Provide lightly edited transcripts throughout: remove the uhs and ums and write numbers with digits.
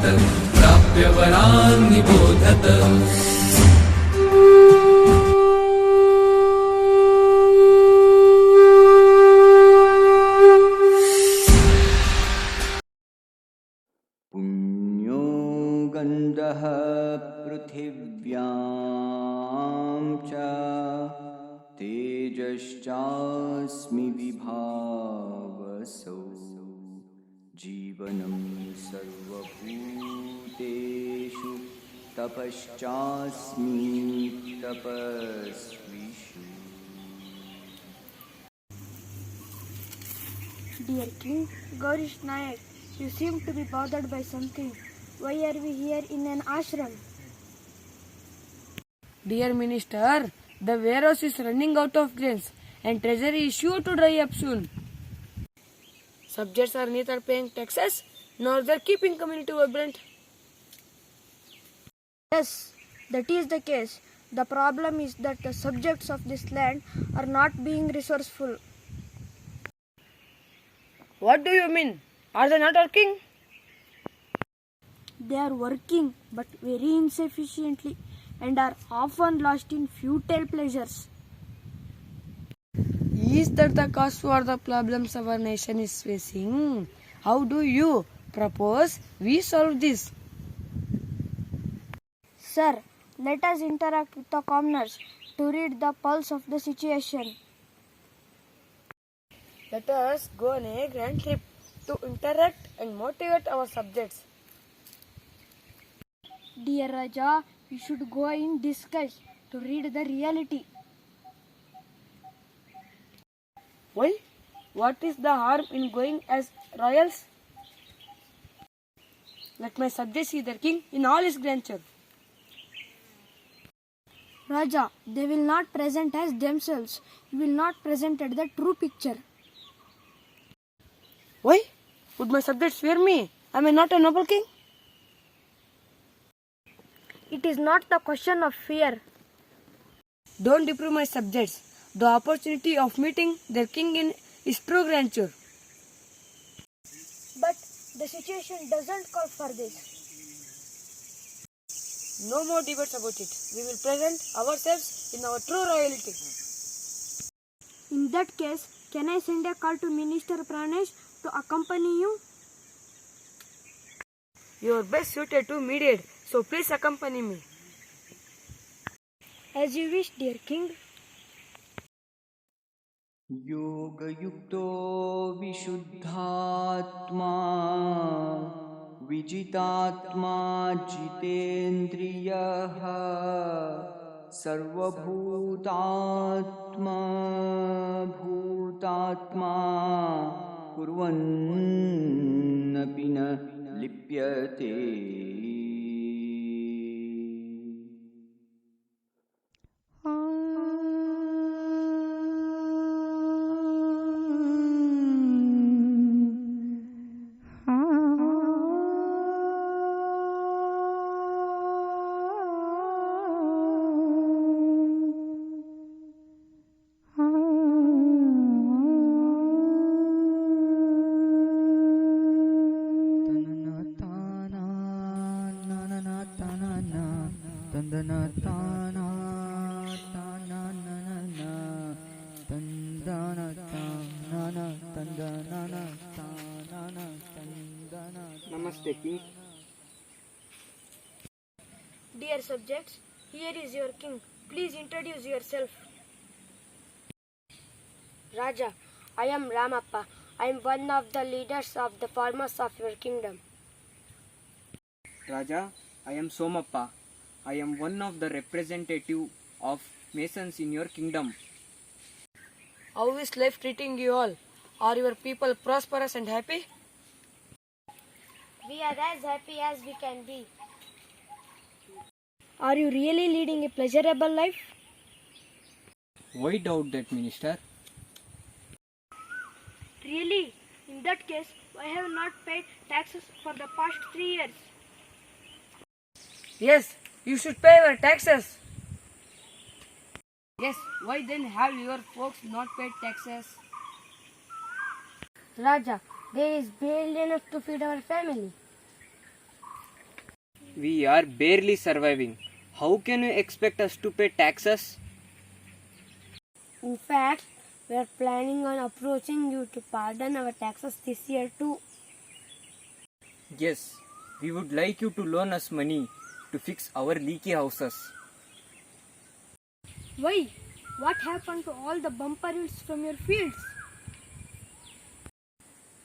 प्राप्य वरान् निबोधत। पुण्यो गन्धः पृथिव्यां च तेजश्चास्मि विभावसौ जीवनं सर्वभूतेषु तपश्चास्मि तपस्विषु। Dear King Gaurish Nayak, you seem to be bothered by something. Why are we here in an ashram? Dear Minister, the warehouse is running out of grains and treasury is sure to dry up soon. Subjects are neither paying taxes nor they're keeping community vibrant. Yes, that is the case. The problem is that the subjects of this land are not being resourceful. What do you mean? Are they not working? They are working but very insufficiently and are often lost in futile pleasures. Is that the cause for the problems our nation is facing? How do you propose we solve this? Sir, let us interact with the commoners to read the pulse of the situation. Let us go on a grand trip to interact and motivate our subjects. Dear Raja, you should go in disguise to read the reality. Why? What is the harm in going as royals? Let my subjects see their king in all his grandeur. Raja, they will not present as themselves. You will not present at the true picture. Why? Would my subjects fear me? Am I not a noble king? It is not the question of fear. Don't deprive my subjects the opportunity of meeting their king in his true grandeur. But the situation doesn't call for this. No more debates about it. We will present ourselves in our true royalty. In that case, can I send a call to Minister Pranesh to accompany you? You are best suited to mediate, so please accompany me. As you wish, dear King. योगयुक्तो विशुद्धात्मा विजितात्मा जितेन्द्रियः सर्वभूतात्मा भूतात्मा कुर्वन्नपि न लिप्यते। Namaste, King. Dear subjects, here is your king. Please introduce yourself. Raja, I am Ramappa. I am one of the leaders of the farmers of your kingdom. Raja, I am Somappa. I am one of the representative of masons in your kingdom. How is life treating you all? Are your people prosperous and happy? We are as happy as we can be. Are you really leading a pleasurable life? Why doubt that, Minister? Really? In that case, I have not paid taxes for the past 3 years. Yes, you should pay your taxes. Yes, why then have your folks not paid taxes? Raja, there is barely enough to feed our family. We are barely surviving. How can you expect us to pay taxes? In fact, we are planning on approaching you to pardon our taxes this year too. Yes, we would like you to loan us money to fix our leaky houses. Why? What happened to all the bumper hills from your fields?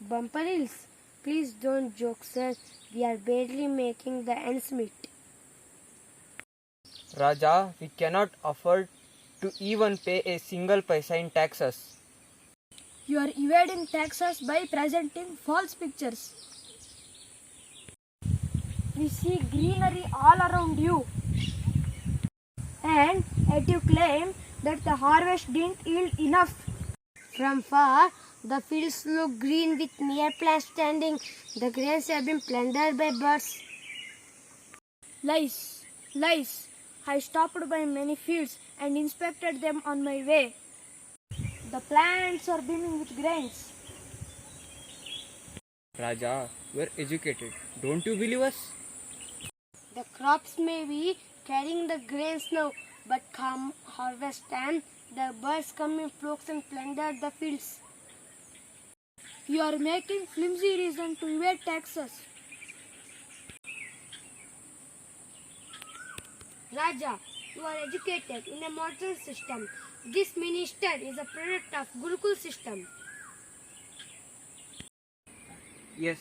Bumper hills, please don't joke, sir. We are barely making the ends meet. Raja, we cannot afford to even pay a single paisa in taxes. You are evading taxes by presenting false pictures. We see greenery all around you. And yet you claim that the harvest didn't yield enough. From far, the fields look green with mere plants standing. The grains have been plundered by birds. Lies, lies. I stopped by many fields and inspected them on my way. The plants are beaming with grains. Raja, we are educated. Don't you believe us? The crops may be carrying the grains now, but come harvest time, the birds come in flocks and plunder the fields. You are making flimsy reason to evade taxes. Raja, you are educated in a modern system. This minister is a product of Gurukul system. Yes,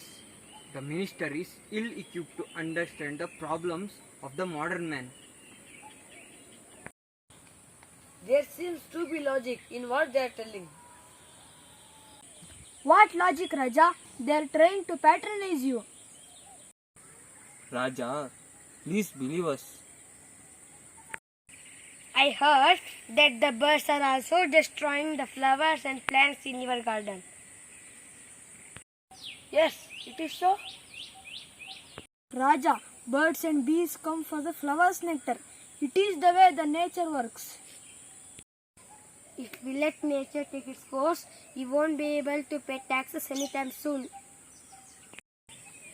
the minister is ill-equipped to understand the problems of the modern man. There seems to be logic in what they are telling. What logic, Raja? They are trying to patronize you. Raja, please believe us. I heard that the birds are also destroying the flowers and plants in your garden. Yes, it is so. Raja, birds and bees come for the flower's nectar. It is the way the nature works. If we let nature take its course, we won't be able to pay taxes anytime soon.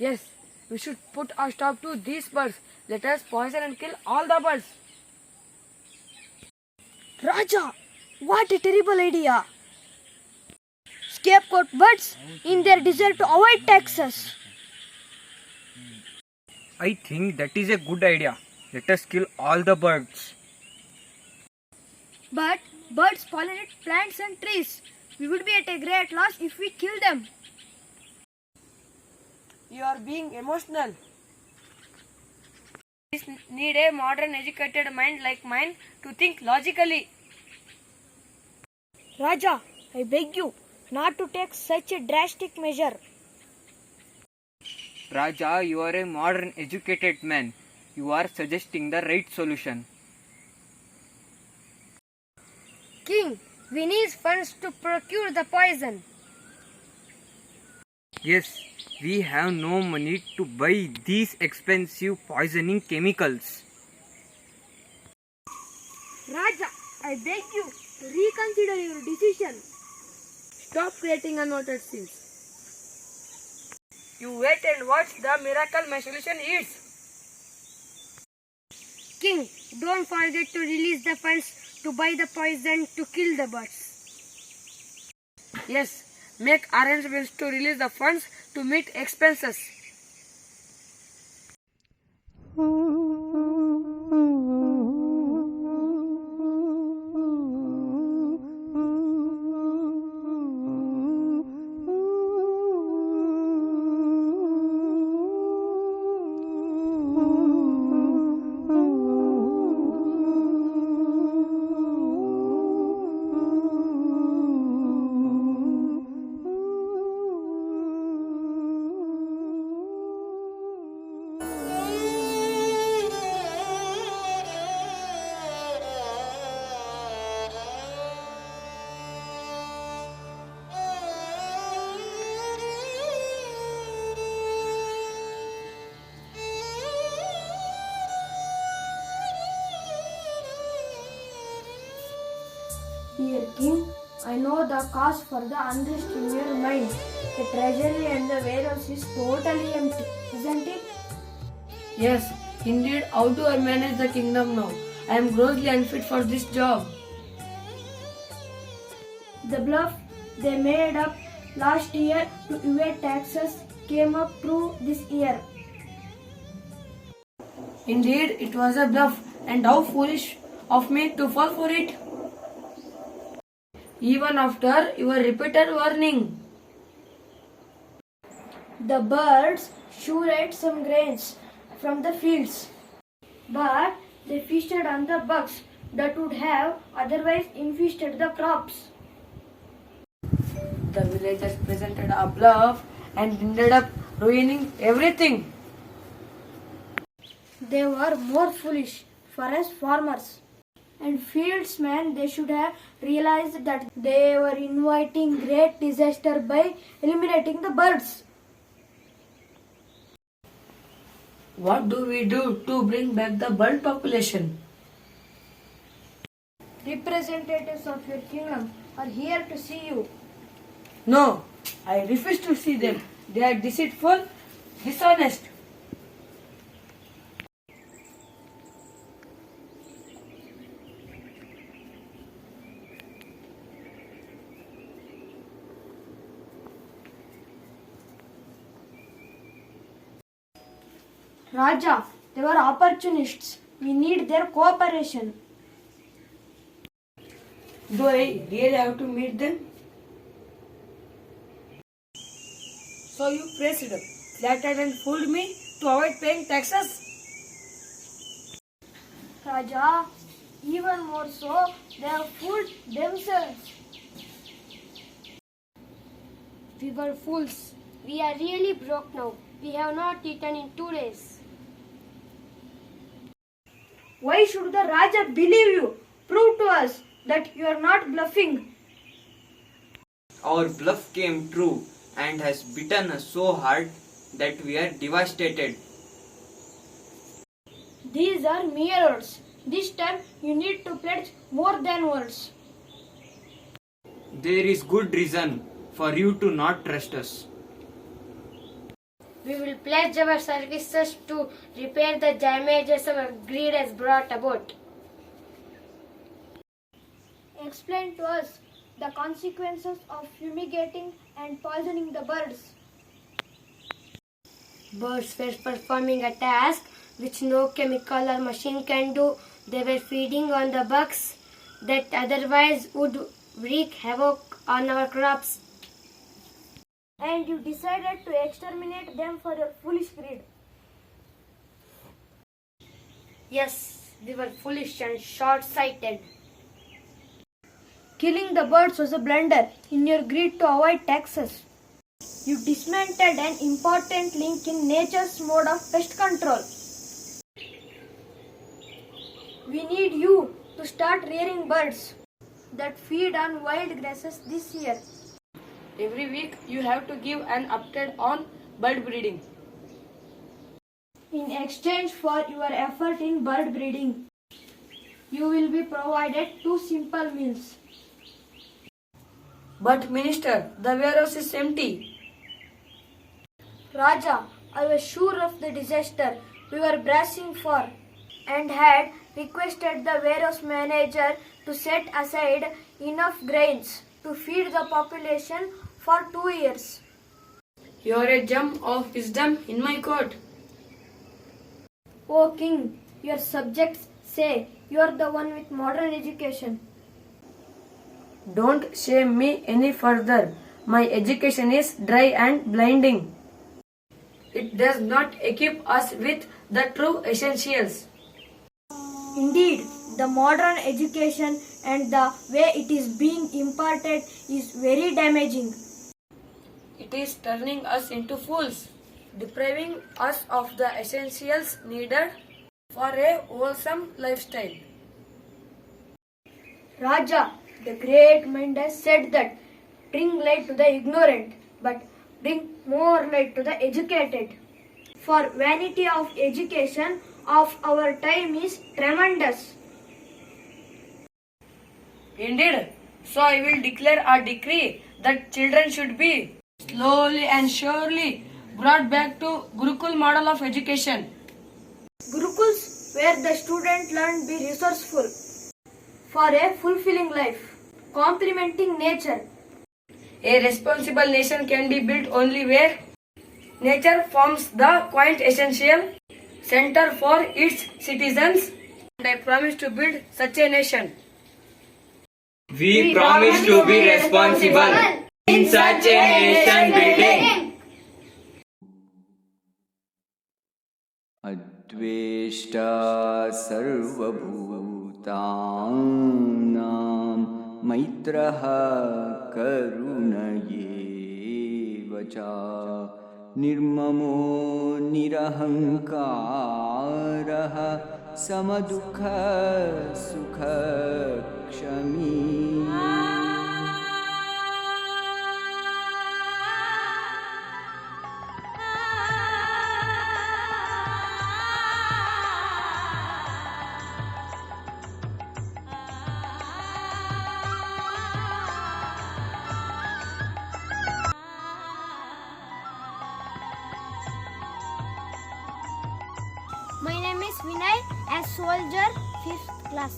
Yes, we should put a stop to these birds. Let us poison and kill all the birds. Raja, what a terrible idea! Scapegoat birds in their desire to avoid taxes. I think that is a good idea. Let us kill all the birds. But birds pollinate plants and trees. We would be at a great loss if we kill them. You are being emotional. We need a modern educated mind like mine to think logically. Raja, I beg you not to take such a drastic measure. Raja, you are a modern educated man. You are suggesting the right solution. King, we need funds to procure the poison. Yes, we have no money to buy these expensive poisoning chemicals. Raja, I beg you to reconsider your decision. Stop creating unwanted scenes. You wait and watch the miracle my solution is. King, don't forget to release the funds to buy the poison to kill the birds. Yes, make arrangements to release the funds to meet expenses. Dear King, I know the cause for the unrest in your mind. The treasury and the warehouse is totally empty, isn't it? Yes, indeed, how do I manage the kingdom now? I am grossly unfit for this job. The bluff they made up last year to evade taxes came up true this year. Indeed, it was a bluff, and how foolish of me to fall for it. Even after your repeated warning. The birds sure ate some grains from the fields, but they feasted on the bugs that would have otherwise infested the crops. The villagers presented a bluff and ended up ruining everything. They were more foolish for us farmers. And fieldsmen, they should have realized that they were inviting great disaster by eliminating the birds. What do we do to bring back the bird population? Representatives of your kingdom are here to see you. No, I refuse to see them. They are deceitful, dishonest. Raja, they were opportunists. We need their cooperation. Do I really have to meet them? So you pressed, flattered and fooled me to avoid paying taxes? Raja, even more so, they have fooled themselves. We were fools. We are really broke now. We have not eaten in 2 days. Why should the Raja believe you? Prove to us that you are not bluffing. Our bluff came true and has bitten us so hard that we are devastated. These are mere words. This time you need to pledge more than words. There is good reason for you to not trust us. We will pledge our services to repair the damages our greed has brought about. Explain to us the consequences of fumigating and poisoning the birds. Birds were performing a task which no chemical or machine can do. They were feeding on the bugs that otherwise would wreak havoc on our crops. And you decided to exterminate them for your foolish greed. Yes, we were foolish and short-sighted. Killing the birds was a blunder in your greed to avoid taxes. You dismantled an important link in nature's mode of pest control. We need you to start rearing birds that feed on wild grasses this year. Every week you have to give an update on bird breeding. In exchange for your effort in bird breeding, you will be provided 2 simple meals. But minister, the warehouse is empty. Raja, I was sure of the disaster we were bracing for and had requested the warehouse manager to set aside enough grains to feed the population for 2 years. You are a gem of wisdom in my court. O king, your subjects say you are the one with modern education. Don't shame me any further. My education is dry and blinding. It does not equip us with the true essentials. Indeed, the modern education and the way it is being imparted is very damaging. It is turning us into fools, depriving us of the essentials needed for a wholesome lifestyle. Raja, the great mind has said that bring light to the ignorant, but bring more light to the educated. For vanity of education of our time is tremendous. Indeed, so I will declare a decree that children should be slowly and surely brought back to Gurukul model of education. Gurukuls where the student learn be resourceful for a fulfilling life, complementing nature. A responsible nation can be built only where nature forms the quintessential center for its citizens. And I promise to build such a nation. We promise to be responsible in such a nation building. अद्वेष्टा सर्वभूतानां मैत्रः करुणयेव च निर्ममो निरहङ्कारः समदुःखसुखक्षमी My name is Vinay, as soldier, 5th class.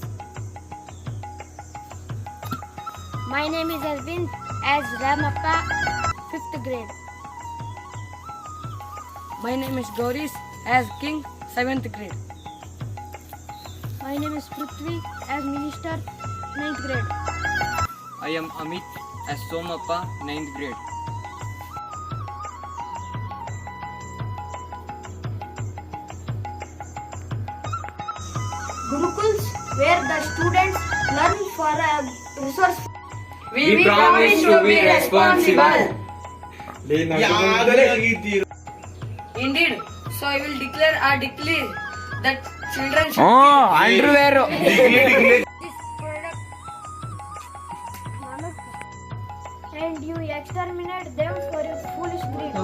My name is Arvind, as Ramappa, 5th grade. My name is Gauris as King, 7th grade. My name is Prithvi, as minister, 9th grade. I am Amit as Somappa, 9th grade. Gurukuls where the students learn for a resource. We promise to be responsible. Indeed, so I will declare a decree that children should underwear. This product, and you exterminate them for your foolish greed.